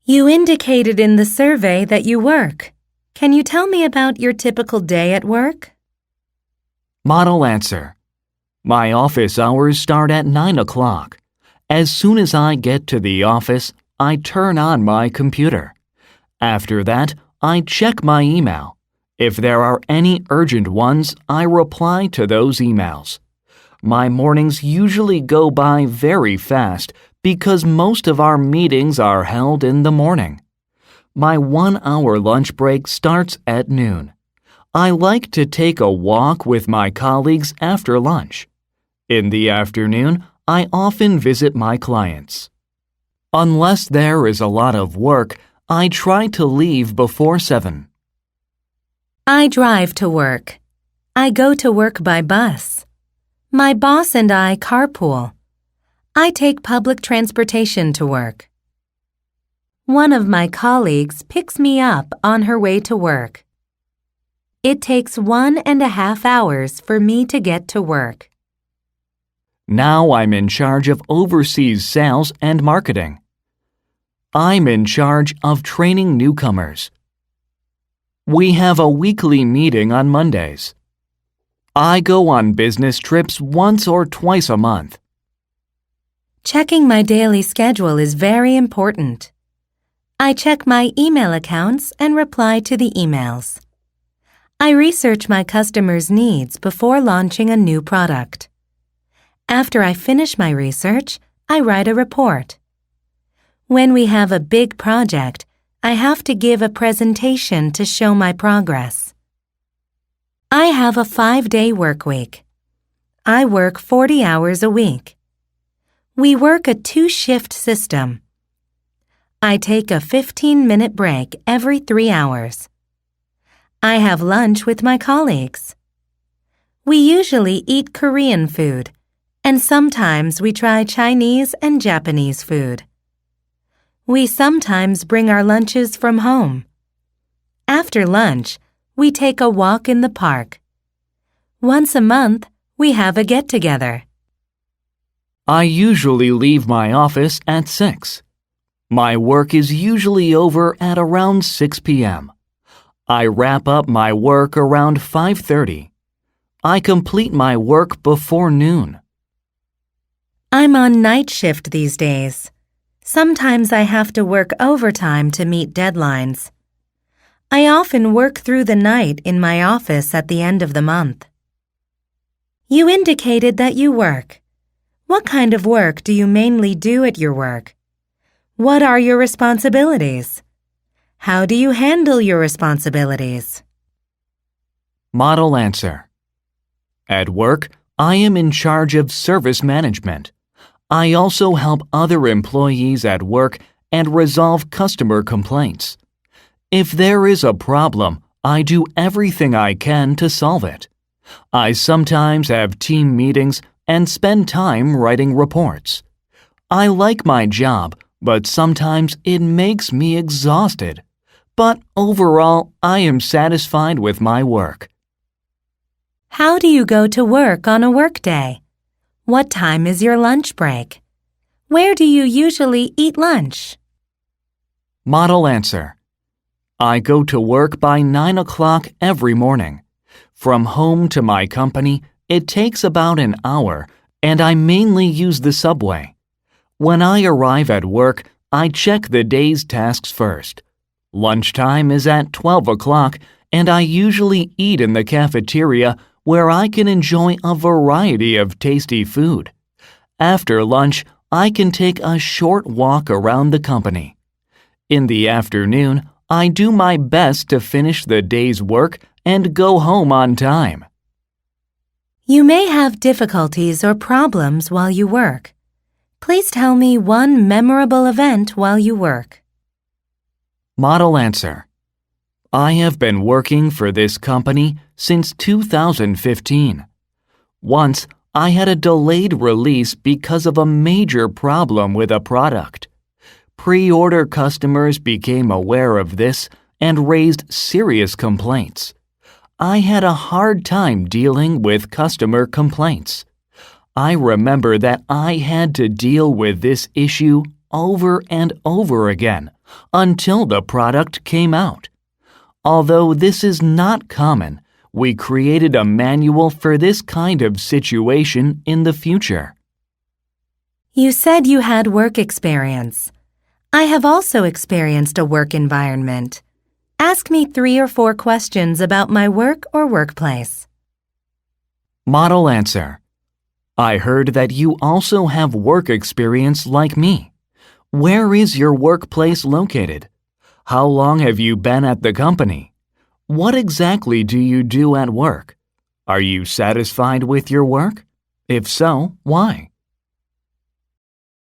You indicated in the survey that you work. Can you tell me about your typical day at work? Model answer. My office hours start at 9 o'clock. As soon as I get to the office, I turn on my computer. After that, I check my email. If there are any urgent ones, I reply to those emails. My mornings usually go by very fast because most of our meetings are held in the morning. My 1-hour lunch break starts at noon. I like to take a walk with my colleagues after lunch. In the afternoon, I often visit my clients. Unless there is a lot of work, I try to leave before 7. I drive to work. I go to work by bus. My boss and I carpool. I take public transportation to work. One of my colleagues picks me up on her way to work. It takes 1.5 hours for me to get to work. Now I'm in charge of overseas sales and marketing. I'm in charge of training newcomers. We have a weekly meeting on Mondays. I go on business trips once or twice a month. Checking my daily schedule is very important. I check my email accounts and reply to the emails. I research my customers' needs before launching a new product. After I finish my research, I write a report. When we have a big project, I have to give a presentation to show my progress. I have a 5-day work week. I work 40 hours a week. We work a 2-shift system. I take a 15-minute break every 3 hours. I have lunch with my colleagues. We usually eat Korean food, and sometimes we try Chinese and Japanese food. We sometimes bring our lunches from home. After lunch, we take a walk in the park. Once a month, we have a get-together. I usually leave my office at 6. My work is usually over at around 6 p.m. I wrap up my work around 5:30. I complete my work before noon. I'm on night shift these days. Sometimes I have to work overtime to meet deadlines. I often work through the night in my office at the end of the month. You indicated that you work. What kind of work do you mainly do at your work? What are your responsibilities? How do you handle your responsibilities? Model answer. At work, I am in charge of service management. I also help other employees at work and resolve customer complaints. If there is a problem, I do everything I can to solve it. I sometimes have team meetings and spend time writing reports. I like my job, but sometimes it makes me exhausted. But overall, I am satisfied with my work. How do you go to work on a workday? What time is your lunch break? Where do you usually eat lunch? Model answer. I go to work by 9 o'clock every morning. From home to my company, it takes about an hour, and I mainly use the subway. When I arrive at work, I check the day's tasks first. Lunchtime is at 12 o'clock, and I usually eat in the cafeteria where I can enjoy a variety of tasty food. After lunch, I can take a short walk around the company. In the afternoon, I do my best to finish the day's work and go home on time. You may have difficulties or problems while you work. Please tell me one memorable event while you work. Model answer. I have been working for this company since 2015. Once, I had a delayed release because of a major problem with a product. Pre-order customers became aware of this and raised serious complaints. I had a hard time dealing with customer complaints. I remember that I had to deal with this issue over and over again until the product came out. Although this is not common, we created a manual for this kind of situation in the future. You said you had work experience. I have also experienced a work environment. Ask me 3 or 4 questions about my work or workplace. Model answer. I heard that you also have work experience like me. Where is your workplace located? How long have you been at the company? What exactly do you do at work? Are you satisfied with your work? If so, why?